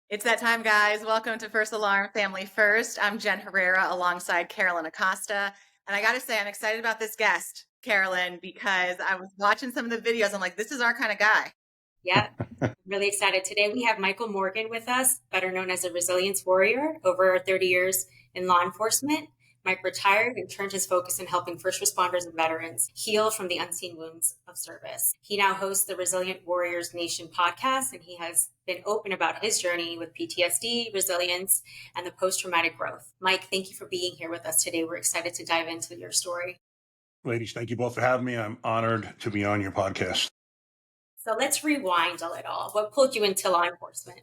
It's that time, guys. Welcome to First Alarm Family First. I'm Jen Herrera alongside Carolyn Acosta. And I got to say, I'm excited about this guest, Carolyn, because I was watching some of the videos. I'm like, this is our kind of guy. Yeah, really excited. Today we have Michael Morgan with us, better known as a resilience warrior, over 30 years in law enforcement. Mike retired and turned his focus in helping first responders and veterans heal from the unseen wounds of service. He now hosts the Resilient Warriors Nation podcast, and he has been open about his journey with PTSD, resilience, and the post-traumatic growth. Mike, thank you for being here with us today. We're excited to dive into your story. Ladies, thank you both for having me. I'm honored to be on your podcast. So let's rewind a little. What pulled you into law enforcement?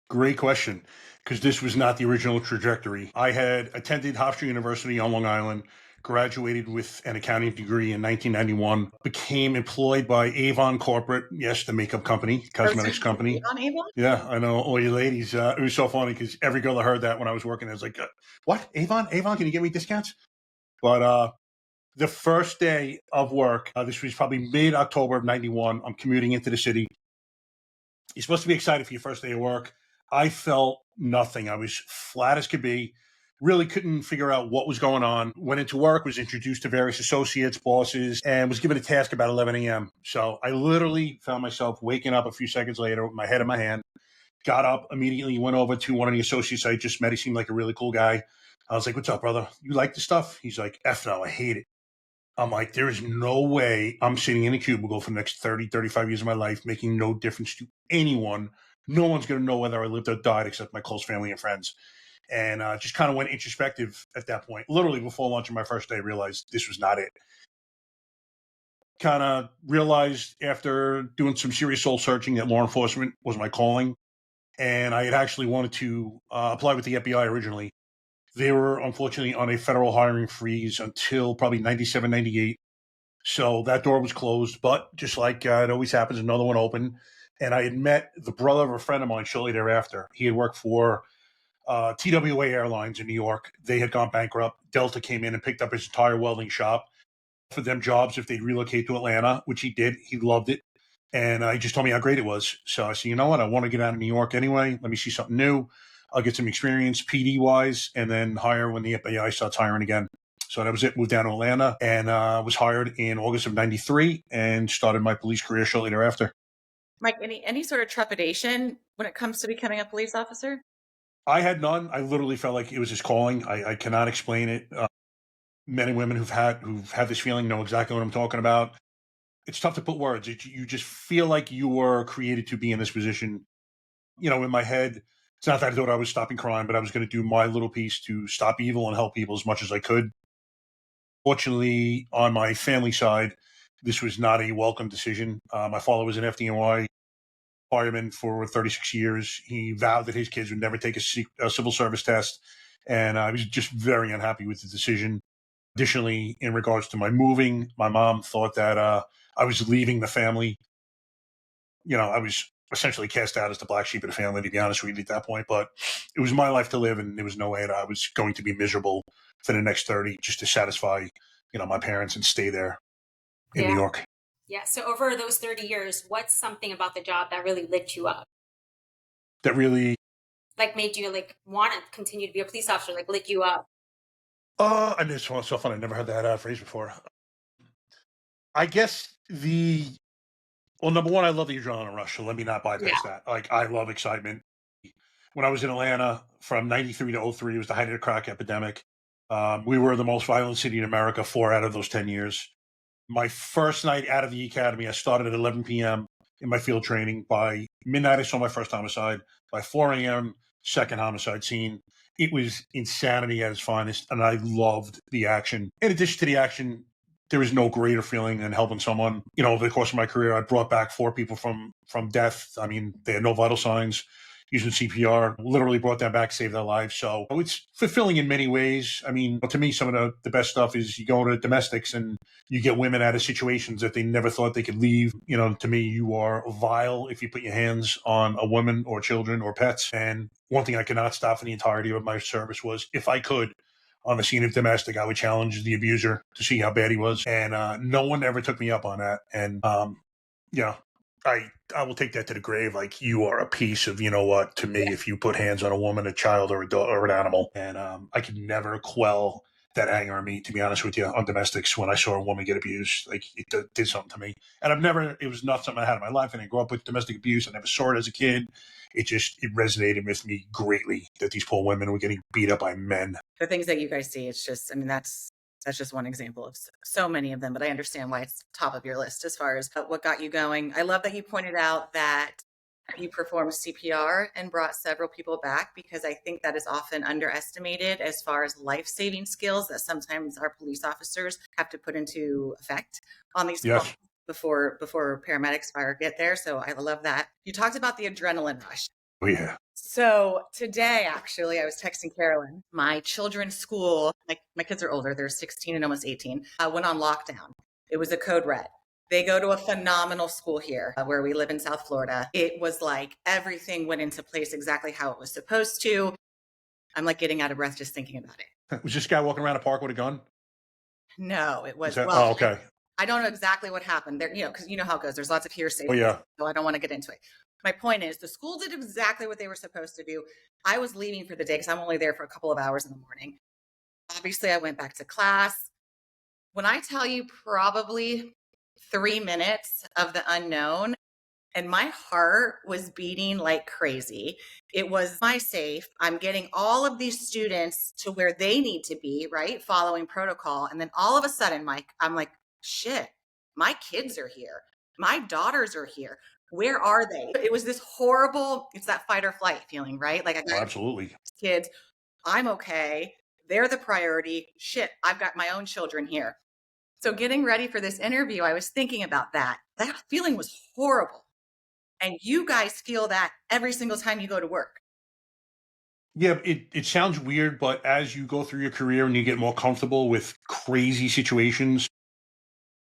Great question, because this was not the original trajectory. I had attended Hofstra University on Long Island, graduated with an accounting degree in 1991, became employed by Avon Corporate, yes, the makeup company, cosmetics company. On Avon? Yeah, I know all you ladies. It was so funny because every girl that heard that when I was working, I was like, what? Avon? Avon, can you give me discounts? But the first day of work, this was probably mid-October of 91. I'm commuting into the city. You're supposed to be excited for your first day of work. I felt nothing. I was flat as could be. Really couldn't figure out what was going on. Went into work, was introduced to various associates, bosses, and was given a task about 11 a.m. So I literally found myself waking up a few seconds later with my head in my hand, got up immediately, went over to one of the associates I just met. He seemed like a really cool guy. I was like, what's up, brother? You like this stuff? He's like, F no, I hate it. I'm like, there is no way I'm sitting in a cubicle for the next 30, 35 years of my life, making no difference to anyone. No one's going to know whether I lived or died except my close family and friends. And just kind of went introspective at that point. Literally before lunch on my first day, I realized this was not it. Kind of realized after doing some serious soul searching that law enforcement was my calling. And I had actually wanted to apply with the FBI originally. They were unfortunately on a federal hiring freeze until probably 97, 98. So that door was closed, but just like it always happens, another one opened. And I had met the brother of a friend of mine shortly thereafter. He had worked for TWA Airlines in New York. They had gone bankrupt. Delta came in and picked up his entire welding shop for them jobs if they'd relocate to Atlanta, which he did. He loved it. And he just told me how great it was. So I said, you know what? I want to get out of New York anyway. Let me see something new. I'll get some experience PD wise and then hire when the FBI starts hiring again. So that was it. Moved down to Atlanta and was hired in August of 93 and started my police career shortly thereafter. Mike, any sort of trepidation when it comes to becoming a police officer? I had none. I literally felt like it was his calling. I cannot explain it. Men and women who've had this feeling know exactly what I'm talking about. It's tough to put words. You just feel like you were created to be in this position. You know, in my head, it's not that I thought I was stopping crime, but I was going to do my little piece to stop evil and help people as much as I could. Fortunately, on my family side, this was not a welcome decision. My father was an FDNY fireman for 36 years. He vowed that his kids would never take a civil service test, and I was just very unhappy with the decision. Additionally, in regards to my moving, my mom thought that I was leaving the family. You know, I was essentially cast out as the black sheep of the family, to be honest with you at that point. But it was my life to live, and there was no way that I was going to be miserable for the next 30 just to satisfy, my parents and stay there in New York. Yeah. So over those 30 years, what's something about the job that really lit you up? That really, Like made you like want to continue to be a police officer, like lit you up? and it's so fun. I never heard that phrase before. I guess number one, I love the adrenaline rush. So let me not Yeah. bypass that. Like, I love excitement. When I was in Atlanta from 93 to 03, it was the height of the crack epidemic. We were the most violent city in America 4 out of those 10 years. My first night out of the academy, I started at 11 p.m. in my field training. By midnight, I saw my first homicide. By 4 a.m., second homicide scene. It was insanity at its finest, and I loved the action. In addition to the action, there is no greater feeling than helping someone. Over the course of my career, I brought back 4 people from death. I mean, they had no vital signs. Using CPR, literally brought them back, saved their lives. So it's fulfilling in many ways. I mean, to me, some of the best stuff is you go to domestics and you get women out of situations that they never thought they could leave. To me, you are vile if you put your hands on a woman or children or pets. And one thing I could not stop for the entirety of my service was, if I could, on the scene of domestic, I would challenge the abuser to see how bad he was. And no one ever took me up on that. And, I will take that to the grave. Like, you are a piece of, you know what, to me, Yeah. if you put hands on a woman, a child, or a dog, or an animal. And I could never quell that anger in me, to be honest with you, on domestics. When I saw a woman get abused, like, it did something to me. And it was not something I had in my life. I didn't grow up with domestic abuse. I never saw it as a kid. It resonated with me greatly that these poor women were getting beat up by men. The things that you guys see, it's just, I mean, that's just one example of so many of them, but I understand why it's top of your list as far as what got you going. I love that you pointed out that you performed CPR and brought several people back, because I think that is often underestimated as far as life-saving skills that sometimes our police officers have to put into effect on these calls Yes. before paramedics fire get there. So I love that. You talked about the adrenaline rush. Oh, yeah. So today, actually, I was texting Carolyn. My children's school, my kids are older, they're 16 and almost 18, went on lockdown. It was a code red. They go to a phenomenal school here where we live in South Florida. It was like everything went into place exactly how it was supposed to. I'm like getting out of breath just thinking about it. Was this guy walking around a park with a gun? No, it Is was, that, well, oh, okay. I don't know exactly what happened there, because you know how it goes. There's lots of hearsay, Oh, yeah. so I don't want to get into it. My point is, the school did exactly what they were supposed to do. I was leaving for the day because I'm only there for a couple of hours in the morning. Obviously, I went back to class. When I tell you, probably 3 minutes of the unknown, and my heart was beating like crazy. It was my safe. I'm getting all of these students to where they need to be, right? Following protocol. And then all of a sudden, Mike, I'm like, shit, my kids are here. My daughters are here. Where are they? It was this horrible, it's that fight or flight feeling, right? Like, I Oh, got absolutely. kids. I'm okay. They're the priority. Shit, I've got my own children here. So getting ready for this interview, I was thinking about that. That feeling was horrible. And you guys feel that every single time you go to work. Yeah, it sounds weird, but as you go through your career and you get more comfortable with crazy situations,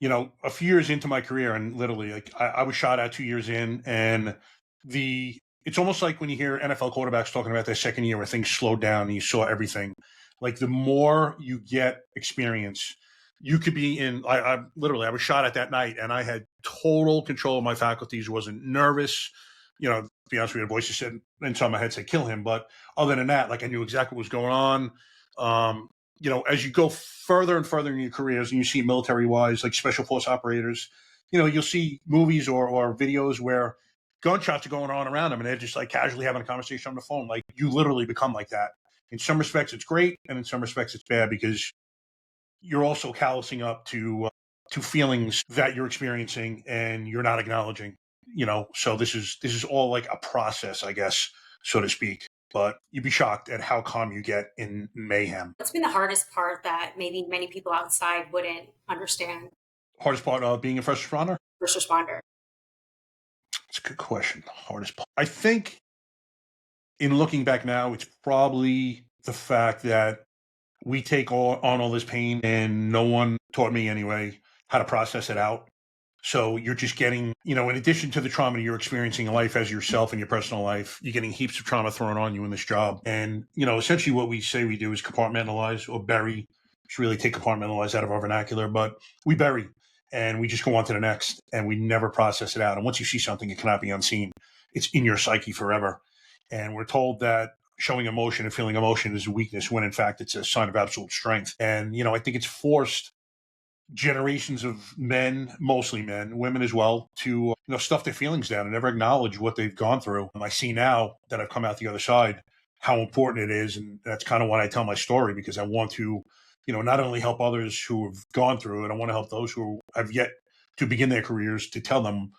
a few years into my career, and literally, like, I was shot at 2 years in, and it's almost like when you hear NFL quarterbacks talking about their second year where things slowed down and you saw everything. Like, the more you get experience, you could be in. I was shot at that night, and I had total control of my faculties. Wasn't nervous. To be honest with you, the voice just said inside my head said kill him. But other than that, like, I knew exactly what was going on. As you go further and further in your careers and you see military wise, like special force operators, you'll see movies or videos where gunshots are going on around them and they're just like casually having a conversation on the phone. Like, you literally become like that. In some respects, it's great. And in some respects, it's bad because you're also callousing up to feelings that you're experiencing and you're not acknowledging, so this is all like a process, I guess, so to speak. But you'd be shocked at how calm you get in mayhem. What's been the hardest part that maybe many people outside wouldn't understand? Hardest part of being a first responder? First responder. That's a good question. Hardest part. I think in looking back now, it's probably the fact that we take on all this pain and no one taught me anyway how to process it out. So you're just getting, in addition to the trauma you're experiencing in life as yourself in your personal life, you're getting heaps of trauma thrown on you in this job. And, essentially what we say we do is compartmentalize or bury. We should really take compartmentalize out of our vernacular, but we bury and we just go on to the next and we never process it out. And once you see something, it cannot be unseen. It's in your psyche forever. And we're told that showing emotion and feeling emotion is a weakness when in fact it's a sign of absolute strength. And, I think it's forced generations of men, mostly men, women as well, to stuff their feelings down and never acknowledge what they've gone through. I see now that I've come out the other side how important it is, and that's kind of why I tell my story, because I want to, not only help others who have gone through it, I want to help those who have yet to begin their careers to tell them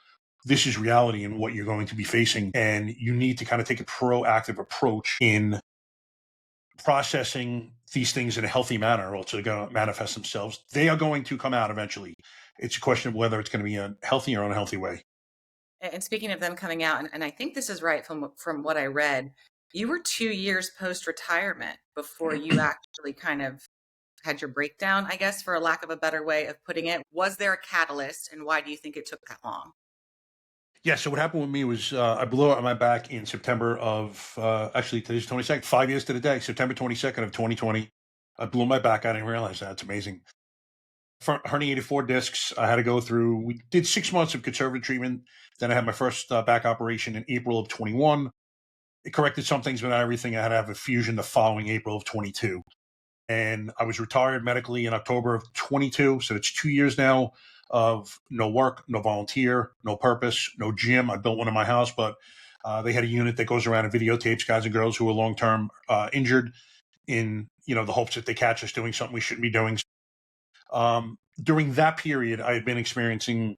this is reality and what you're going to be facing, and you need to kind of take a proactive approach in processing these things in a healthy manner, or they're going to manifest themselves. They are going to come out eventually. It's a question of whether it's going to be a healthy or unhealthy way. And speaking of them coming out, and I think this is right from what I read, you were 2 years post-retirement before you actually kind of had your breakdown, I guess, for a lack of a better way of putting it. Was there a catalyst, and why do you think it took that long? Yeah, so what happened with me was I blew out my back in September of, actually, today's 22nd, 5 years to the day, September 22nd of 2020. I blew my back. I didn't realize that. It's amazing. herniated 4 discs. I had to go through. We did 6 months of conservative treatment. Then I had my first back operation in April of 21. It corrected some things, but not everything. I had to have a fusion the following April of 22. And I was retired medically in October of 22. So it's 2 years now of no work, no volunteer, no purpose, no gym. I built one in my house, but they had a unit that goes around and videotapes guys and girls who are long-term injured in, the hopes that they catch us doing something we shouldn't be doing. During that period, I had been experiencing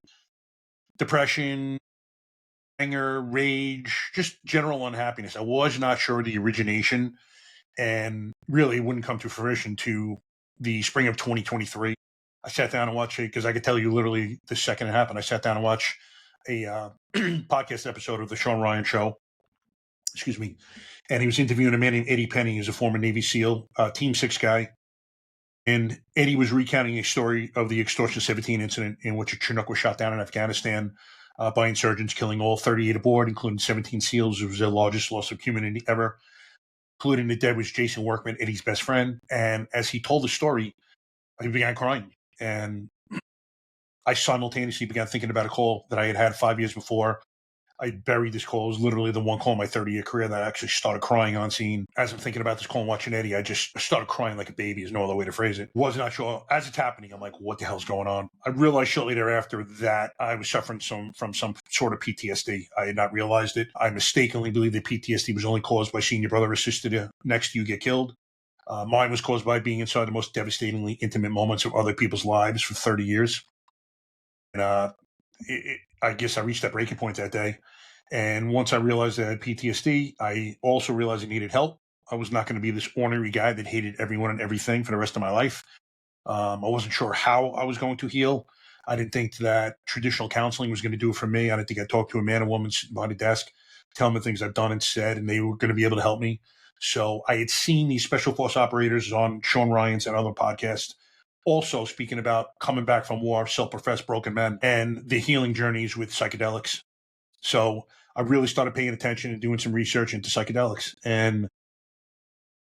depression, anger, rage, just general unhappiness. I was not sure of the origination, and really wouldn't come to fruition to the spring of 2023. I sat down and watched it because I could tell you literally the second it happened. I sat down and watched a podcast episode of the Sean Ryan Show. Excuse me. And he was interviewing a man named Eddie Penny, who's a former Navy SEAL, Team 6 guy. And Eddie was recounting a story of the Extortion 17 incident in which a Chinook was shot down in Afghanistan by insurgents, killing all 38 aboard, including 17 SEALs. It was their largest loss of humanity ever. Including the dead was Jason Workman, Eddie's best friend. And as he told the story, he began crying. And I simultaneously began thinking about a call that I had had 5 years before. I buried this call. It was literally the one call in my 30-year career that I actually started crying on scene. As I'm thinking about this call and watching Eddie, I just started crying like a baby. There's no other way to phrase it. Was not sure. As it's happening, I'm like, what the hell's going on? I realized shortly thereafter that I was suffering from some sort of PTSD. I had not realized it. I mistakenly believed that PTSD was only caused by seeing your brother or sister next to you get killed. Mine was caused by being inside the most devastatingly intimate moments of other people's lives for 30 years. And I guess I reached that breaking point that day. And once I realized I had PTSD, I also realized I needed help. I was not going to be this ornery guy that hated everyone and everything for the rest of my life. I wasn't sure how I was going to heal. I didn't think that traditional counseling was going to do it for me. I didn't think I'd talk to a man or woman sitting behind a desk, tell them the things I've done and said, and they were going to be able to help me. So I had seen these special force operators on Sean Ryan's and other podcasts also speaking about coming back from war, self-professed broken men, and the healing journeys with psychedelics. So I really started paying attention and doing some research into psychedelics. And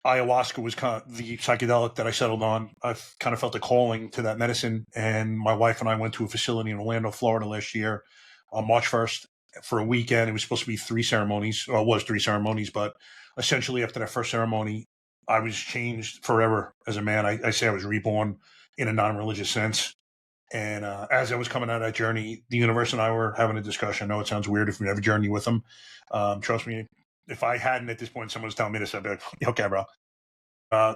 ayahuasca was kind of the psychedelic that I settled on. I kind of felt a calling to that medicine. And my wife and I went to a facility in Orlando, Florida last year on March 1st for a weekend. It was supposed to be 3 ceremonies, or it was 3 ceremonies, but essentially after that first ceremony, I was changed forever as a man. I say I was reborn in a non-religious sense. And as I was coming out of that journey, the universe and I were having a discussion. I know it sounds weird if you never journey with them. Trust me, if I hadn't at this point, someone was telling me this, I'd be like, okay, bro.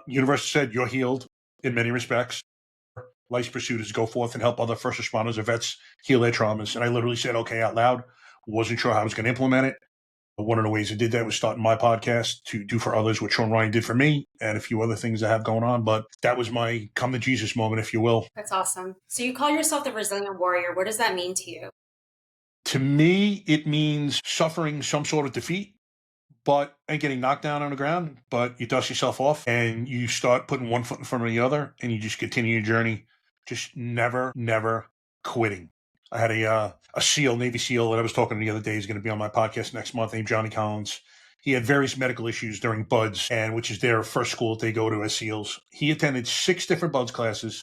Universe said you're healed in many respects. Life's pursuit is go forth and help other first responders or vets heal their traumas. And I literally said, okay, out loud. Wasn't sure how I was going to implement it. One of the ways I did that was starting my podcast to do for others what Sean Ryan did for me and a few other things I have going on. But that was my come to Jesus moment, if you will. That's awesome. So you call yourself the resilient warrior. What does that mean to you? To me, it means suffering some sort of defeat, and getting knocked down on the ground, but you dust yourself off and you start putting one foot in front of the other and you just continue your journey. Just never quitting. I had a SEAL, Navy SEAL that I was talking to the other day. He's going to be on my podcast next month, named Johnny Collins. He had various medical issues during BUDS, and which is their first school that they go to as SEALs. He attended 6 different BUDS classes,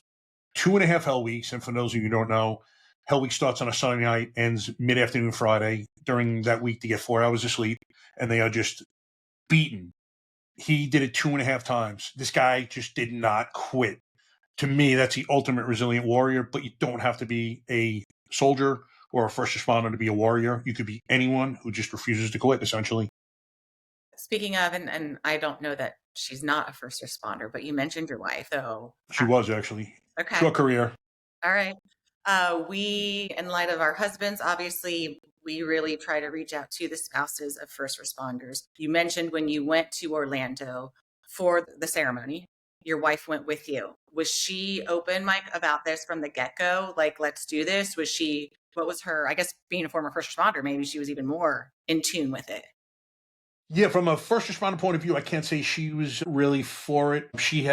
2.5 Hell Weeks. And for those of you who don't know, Hell Week starts on a Sunday night, ends mid-afternoon Friday. During that week, they get 4 hours of sleep, and they are just beaten. He did it 2.5 times. This guy just did not quit. To me, that's the ultimate resilient warrior, but you don't have to be a soldier or a first responder to be a warrior. You could be anyone who just refuses to quit, essentially. Speaking of, and I don't know that she's not a first responder, but you mentioned your wife. So She was actually. okay. Short career. All right. We, in light of our husbands, obviously, we really try to reach out to the spouses of first responders. You mentioned when you went to Orlando for the ceremony, your wife went with you. Was she open, Mike, about this from the get-go? Like, let's do this? What was her, I guess, being a former first responder, maybe she was even more in tune with it. Yeah, from a first responder point of view, I can't say she was really for it. She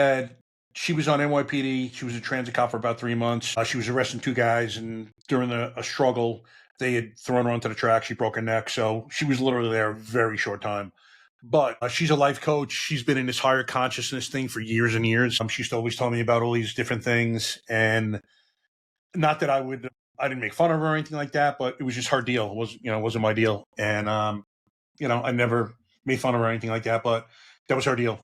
was on NYPD. She was a transit cop for about 3 months. She was arresting 2 guys, and during a struggle, they had thrown her onto the track. She broke her neck, so she was literally there a very short time. But she's a life coach. She's been in this higher consciousness thing for years and years. She used to always tell me about all these different things, and Not that I didn't make fun of her or anything like that, but it was just her deal. It wasn't my deal. And, I never made fun of her or anything like that, but that was her deal.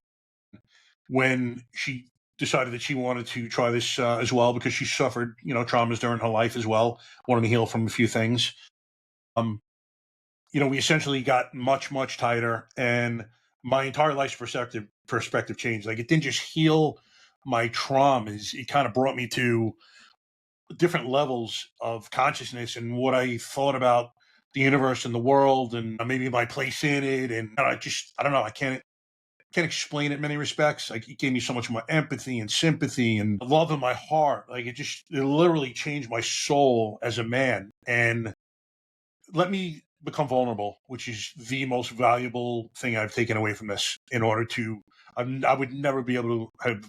When she decided that she wanted to try this as well, because she suffered, traumas during her life as well, wanted to heal from a few things. Um, we essentially got much, much tighter, and my entire life's perspective changed. Like, it didn't just heal my traumas; it kind of brought me to different levels of consciousness and what I thought about the universe and the world, and maybe my place in it. And I don't know, I can't explain it in many respects. Like, it gave me so much more empathy and sympathy and love in my heart. Like, it literally changed my soul as a man and let me become vulnerable, which is the most valuable thing I've taken away from this. In order to, I would never be able to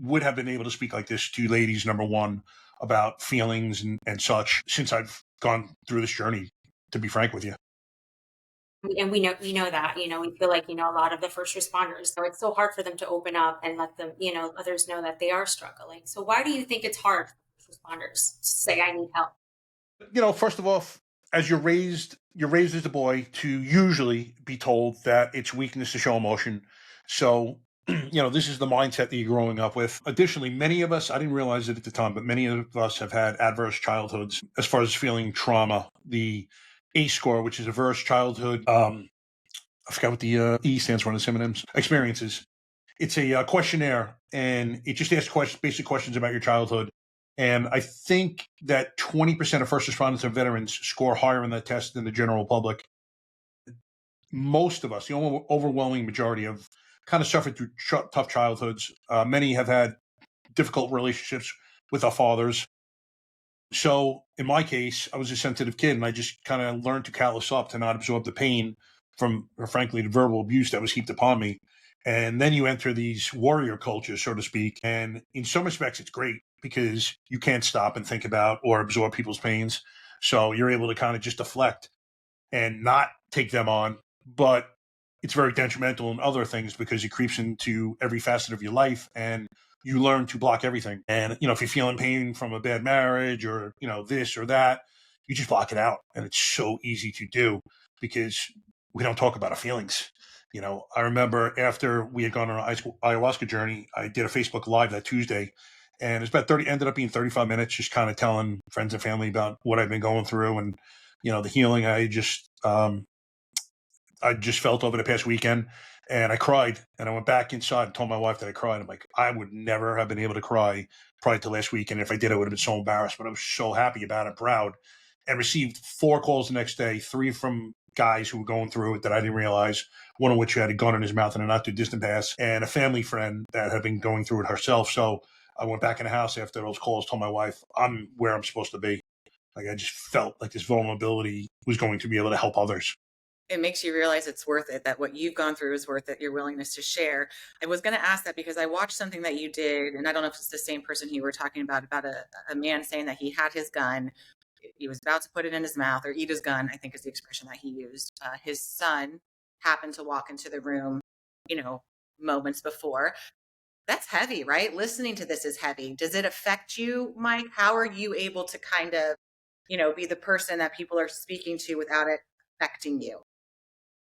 would have been able to speak like this to ladies, number one, about feelings and such, since I've gone through this journey, to be frank with you. And we know that, we feel like, a lot of the first responders, so it's so hard for them to open up and let them, others know that they are struggling. So why do you think it's hard for first responders to say, I need help? First of all, as you're raised as a boy to usually be told that it's weakness to show emotion. So, this is the mindset that you're growing up with. Additionally, many of us, I didn't realize it at the time, but many of us have had adverse childhoods as far as feeling trauma. The ACE score, which is adverse childhood, I forgot what the E stands for in the synonyms, experiences. It's a questionnaire, and it just asks basic questions about your childhood. And I think that 20% of first responders and veterans score higher on that test than the general public. Most of us, the overwhelming majority, have kind of suffered through tough childhoods. Many have had difficult relationships with our fathers. So in my case, I was a sensitive kid, and I just kind of learned to callous up to not absorb the pain from, or frankly, the verbal abuse that was heaped upon me. And then you enter these warrior cultures, so to speak. And in some respects, it's great because you can't stop and think about or absorb people's pains. So you're able to kind of just deflect and not take them on. But it's very detrimental in other things because it creeps into every facet of your life, and you learn to block everything. And, if you're feeling pain from a bad marriage or, this or that, you just block it out. And it's so easy to do because we don't talk about our feelings. I remember after we had gone on an ayahuasca journey, I did a Facebook Live that Tuesday. And it's about 30, ended up being 35 minutes, just kind of telling friends and family about what I've been going through and, the healing I just felt over the past weekend, and I cried, and I went back inside and told my wife that I cried. I'm like, I would never have been able to cry prior to last week, and if I did, I would have been so embarrassed. But I was so happy about it, proud, and received 4 calls the next day, 3 from guys who were going through it that I didn't realize. One of which had a gun in his mouth in a not too distant past, and a family friend that had been going through it herself. So I went back in the house after those calls, told my wife, I'm where I'm supposed to be. Like, I just felt like this vulnerability was going to be able to help others. It makes you realize it's worth it, that what you've gone through is worth it, your willingness to share. I was going to ask that because I watched something that you did, and I don't know if it's the same person you were talking about a man saying that he had his gun. He was about to put it in his mouth or eat his gun, I think is the expression that he used. His son happened to walk into the room, you know, moments before. That's heavy, right? Listening to this is heavy. Does it affect you, Mike? How are you able to kind of, be the person that people are speaking to without it affecting you?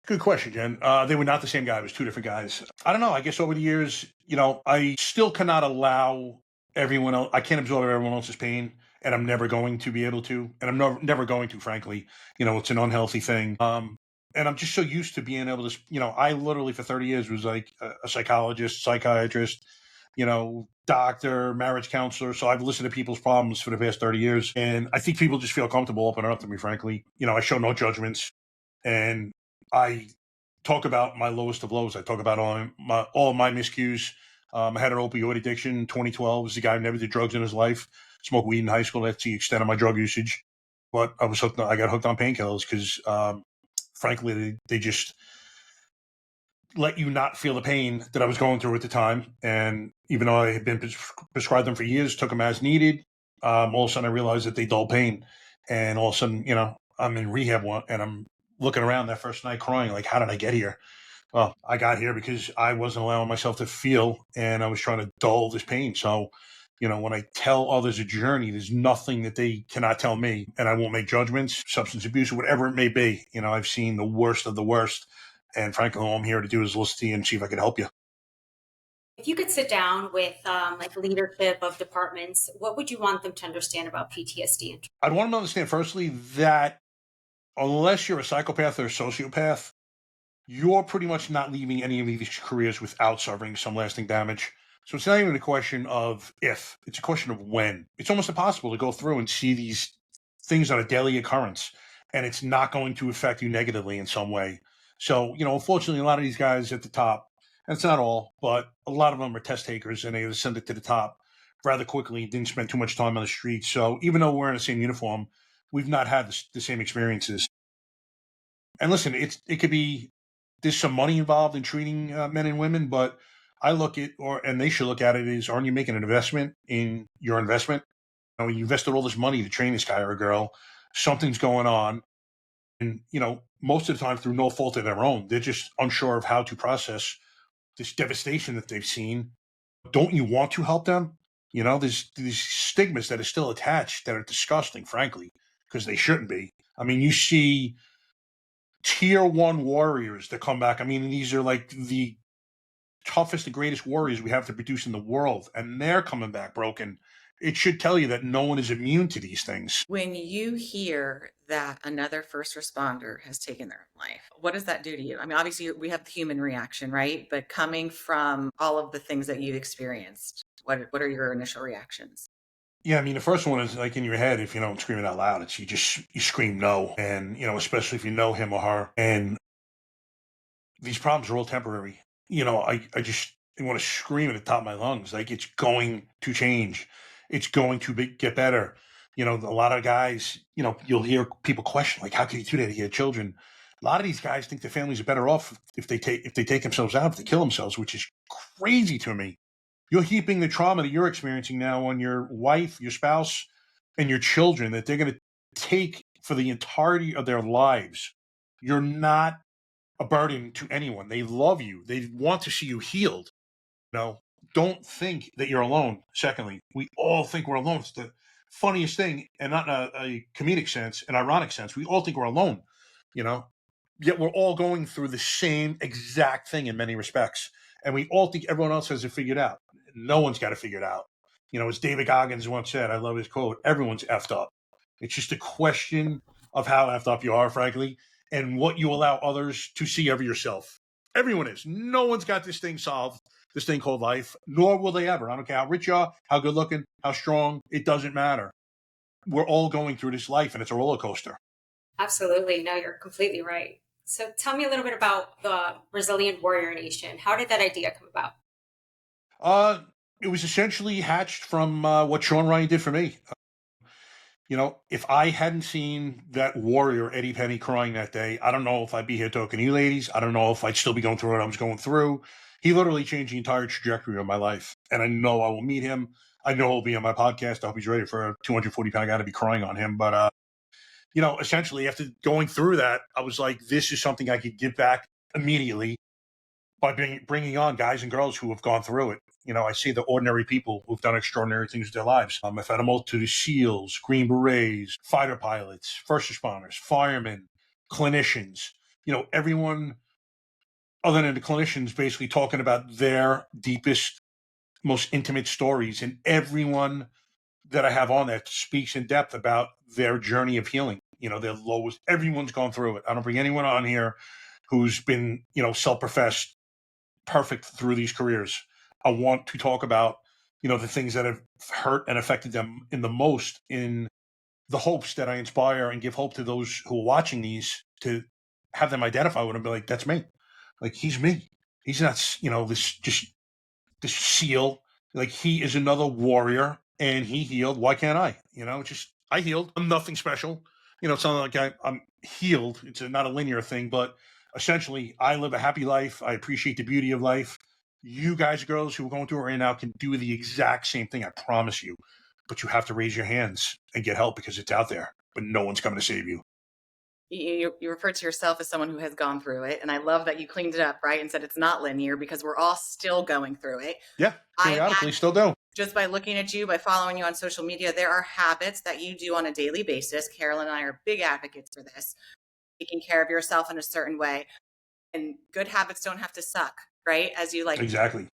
Good question, Jen. They were not the same guy. It was 2 different guys. I don't know. I guess over the years, I still cannot allow everyone else. I can't absorb everyone else's pain, and I'm never going to be able to. And I'm never going to, frankly. It's an unhealthy thing. And I'm just so used to being able to, I literally for 30 years was like a psychologist, psychiatrist, doctor, marriage counselor. So I've listened to people's problems for the past 30 years. And I think people just feel comfortable opening up to me, frankly. I show no judgments. And I talk about my lowest of lows. I talk about all my miscues. I had an opioid addiction in 2012. Was the guy who never did drugs in his life. Smoked weed in high school. That's the extent of my drug usage. But I was hooked. I got hooked on painkillers because, frankly, they just let you not feel the pain that I was going through at the time. And even though I had been prescribed them for years, took them as needed, all of a sudden I realized that they dull pain. And all of a sudden, I'm in rehab and I'm looking around that first night crying, like, how did I get here? Well, I got here because I wasn't allowing myself to feel, and I was trying to dull this pain. So When I tell others a journey, there's nothing that they cannot tell me, and I won't make judgments, substance abuse, or whatever it may be. I've seen the worst of the worst, and frankly, all I'm here to do is listen to you and see if I can help you. If you could sit down with like leadership of departments, what would you want them to understand about PTSD? I'd want them to understand, firstly, that unless you're a psychopath or a sociopath, you're pretty much not leaving any of these careers without suffering some lasting damage. So it's not even a question of if, it's a question of when. It's almost impossible to go through and see these things on a daily occurrence, and it's not going to affect you negatively in some way. So, unfortunately, a lot of these guys at the top, and it's not all, but a lot of them are test takers, and they ascend it to the top rather quickly, didn't spend too much time on the streets. So even though we're in the same uniform, we've not had the same experiences. And listen, it could be, there's some money involved in treating men and women, but I look at, and they should look at it as, aren't you making an investment in your investment? You invested all this money to train this guy or a girl. Something's going on, and most of the time through no fault of their own, they're just unsure of how to process this devastation that they've seen. Don't you want to help them? There's these stigmas that are still attached that are disgusting, frankly, because they shouldn't be. I mean, you see tier one warriors that come back. I mean, these are like the toughest and greatest warriors we have to produce in the world, and they're coming back broken. It should tell you that no one is immune to these things. When you hear that another first responder has taken their own life, what does that do to you? I mean, obviously we have the human reaction, right? But coming from all of the things that you've experienced, what are your initial reactions? Yeah, I mean, the first one is like in your head. If you don't scream it out loud, it's you scream no, and especially if you know him or her. And these problems are all temporary. I just want to scream at the top of my lungs, like it's going to change. It's going to get better. A lot of guys, you'll hear people question, like, how can you do that to your children? A lot of these guys think their families are better off if they take themselves out, if they kill themselves, which is crazy to me. You're heaping the trauma that you're experiencing now on your wife, your spouse, and your children that they're going to take for the entirety of their lives. You're not a burden to anyone. They love you. They want to see you healed. No, don't think that you're alone. Secondly, we all think we're alone. It's the funniest thing, and not in a comedic sense, an ironic sense. We all think we're alone, you know, yet we're all going through the same exact thing in many respects. And we all think everyone else has it figured out. No one's got it figured out. As David Goggins once said, I love his quote, everyone's effed up. It's just a question of how effed up you are, frankly, and what you allow others to see of yourself. Everyone is. No one's got this thing solved, this thing called life, nor will they ever. I don't care how rich you are, how good looking, how strong, it doesn't matter. We're all going through this life, and it's a roller coaster. Absolutely. No, you're completely right. So tell me a little bit about the Resilient Warrior Nation. How did that idea come about? Uh, it was essentially hatched from what Sean Ryan did for me. If I hadn't seen that warrior, Eddie Penny, crying that day, I don't know if I'd be here talking to you ladies. I don't know if I'd still be going through what I was going through. He literally changed the entire trajectory of my life. And I know I will meet him. I know he'll be on my podcast. I hope he's ready for a 240-pound guy to be crying on him. But, essentially, after going through that, I was like, this is something I could give back immediately by bringing on guys and girls who have gone through it. I see the ordinary people who've done extraordinary things with their lives. I've had a multitude of SEALs, Green Berets, fighter pilots, first responders, firemen, clinicians, everyone other than the clinicians basically talking about their deepest, most intimate stories. And everyone that I have on that speaks in depth about their journey of healing, their lowest. Everyone's gone through it. I don't bring anyone on here who's been, self-professed perfect through these careers. I want to talk about, the things that have hurt and affected them in the most, in the hopes that I inspire and give hope to those who are watching these, to have them identify with them, be like, that's me. Like, he's me. He's not, this SEAL. Like, he is another warrior and he healed. Why can't I? I healed. I'm nothing special. It's not like I'm healed. It's not a linear thing, but essentially, I live a happy life. I appreciate the beauty of life. You guys, girls who are going through it right now can do the exact same thing. I promise you. But you have to raise your hands and get help because it's out there, but no one's coming to save you. You refer to yourself as someone who has gone through it, and I love that you cleaned it up, right, and said it's not linear because we're all still going through it. Yeah, I periodically still do. just by looking at you, by following you on social media, there are habits that you do on a daily basis. Carolyn and I are big advocates for this, taking care of yourself in a certain way. And good habits don't have to suck, right? As you like, Exactly.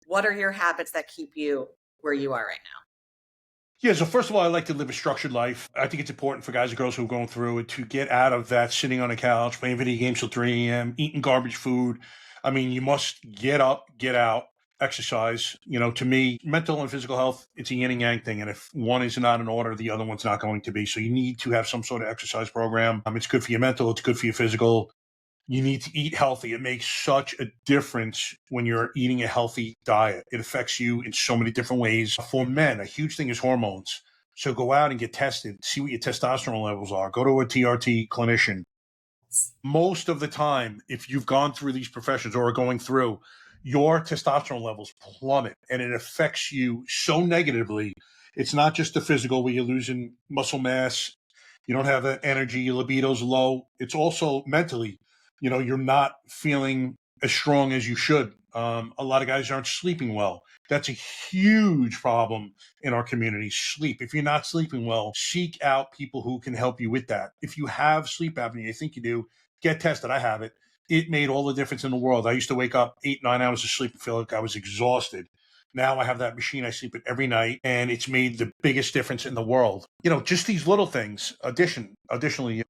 what are your habits that keep you where you are right now? Yeah, so first of all, I like to live a structured life. I think it's important for guys and girls who are going through it to get out of that sitting on a couch, playing video games till 3 a.m., eating garbage food. I mean, you must get up, get out, exercise. To me, mental and physical health, it's a yin and yang thing. And if one is not in order, the other one's not going to be. So you need to have some sort of exercise program. It's good for your mental, it's good for your physical. You need to eat healthy. It makes such a difference when you're eating a healthy diet. It affects you in so many different ways. For men, a huge thing is hormones. So go out and get tested, see what your testosterone levels are. Go to a TRT clinician. Most of the time, if you've gone through these professions or are going through, your testosterone levels plummet and it affects you so negatively. It's not just the physical where you're losing muscle mass, you don't have that energy, your libido's low. It's also mentally, you're not feeling as strong as you should. A lot of guys aren't sleeping well. That's a huge problem in our community. Sleep. If you're not sleeping well, seek out people who can help you with that. If you have sleep apnea, you think you do, get tested. I have it. It made all the difference in the world. I used to wake up 8, 9 hours of sleep and feel like I was exhausted. Now I have that machine. I sleep it every night, and it's made the biggest difference in the world. Just these little things. Additionally,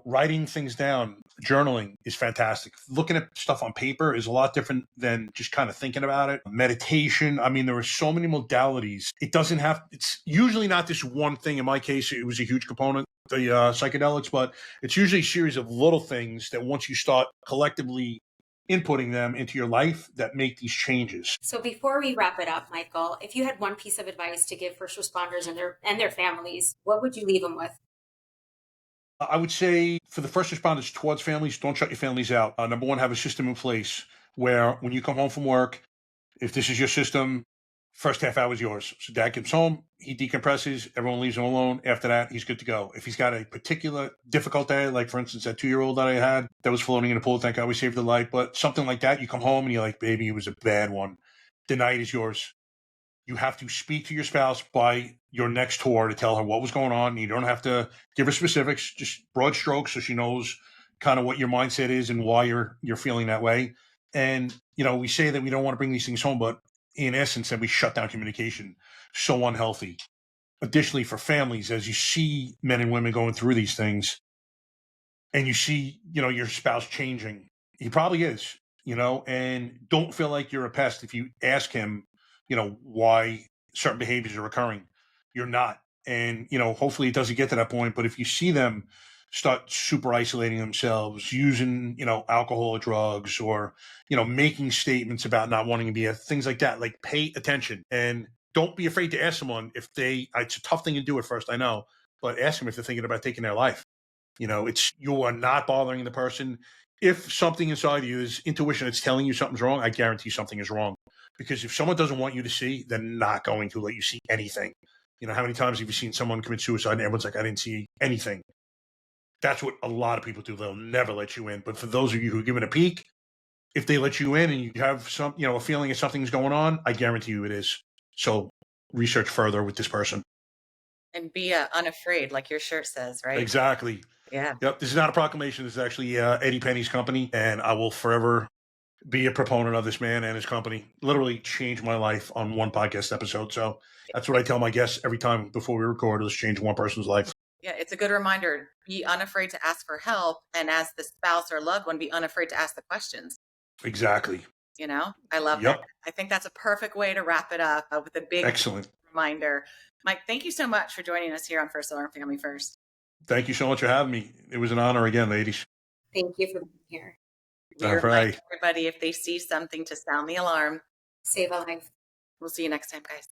writing things down, journaling is fantastic. Looking at stuff on paper is a lot different than just kind of thinking about it. Meditation. I mean, there are so many modalities. It's usually not this one thing. In my case, it was a huge component, the psychedelics, but it's usually a series of little things that once you start collectively inputting them into your life that make these changes. So before we wrap it up, Michael, if you had one piece of advice to give first responders and their families, what would you leave them with? I would say for the first responders towards families, don't shut your families out. Number one, have a system in place where when you come home from work, if this is your system, first half hour is yours. So dad comes home, he decompresses, everyone leaves him alone. After that, he's good to go. If he's got a particular difficult day, like for instance, that 2-year-old that I had that was floating in a pool, thank God we saved her life. But something like that, you come home and you're like, baby, it was a bad one. The night is yours. You have to speak to your spouse by your next tour to tell her what was going on. You don't have to give her specifics, just broad strokes so she knows kind of what your mindset is and why you're feeling that way. And, we say that we don't want to bring these things home, but in essence, that we shut down communication. So unhealthy. Additionally, for families, as you see men and women going through these things and you see, your spouse changing, he probably is, and don't feel like you're a pest if you ask him, why certain behaviors are occurring. You're not. And, hopefully it doesn't get to that point. But if you see them start super isolating themselves, using, alcohol or drugs, or, making statements about not wanting to be things like that, like pay attention and don't be afraid to ask someone if it's a tough thing to do at first, I know, but ask them if they're thinking about taking their life. You are not bothering the person. If something inside you is intuition, it's telling you something's wrong, I guarantee something is wrong. Because if someone doesn't want you to see, they're not going to let you see anything. How many times have you seen someone commit suicide and everyone's like, I didn't see anything? That's what a lot of people do. They'll never let you in. But for those of you who give it a peek, if they let you in and you have a feeling that something's going on, I guarantee you it is. So research further with this person. And be unafraid, like your shirt says, right? Exactly. Yeah. Yep. This is not a proclamation. This is actually Eddie Penny's company, and I will forever be a proponent of this man and his company. Literally changed my life on one podcast episode. So that's what I tell my guests every time before we record. Let's change one person's life. Yeah, it's a good reminder. Be unafraid to ask for help, and as the spouse or loved one, be unafraid to ask the questions. Exactly. I love Yep. that. I think that's a perfect way to wrap it up with a big Excellent reminder. Mike, thank you so much for joining us here on First Alarm Family First. Thank you so much for having me. It was an honor again, ladies. Thank you for being here. All right. Everybody, if they see something, to sound the alarm. Save a life. We'll see you next time, guys.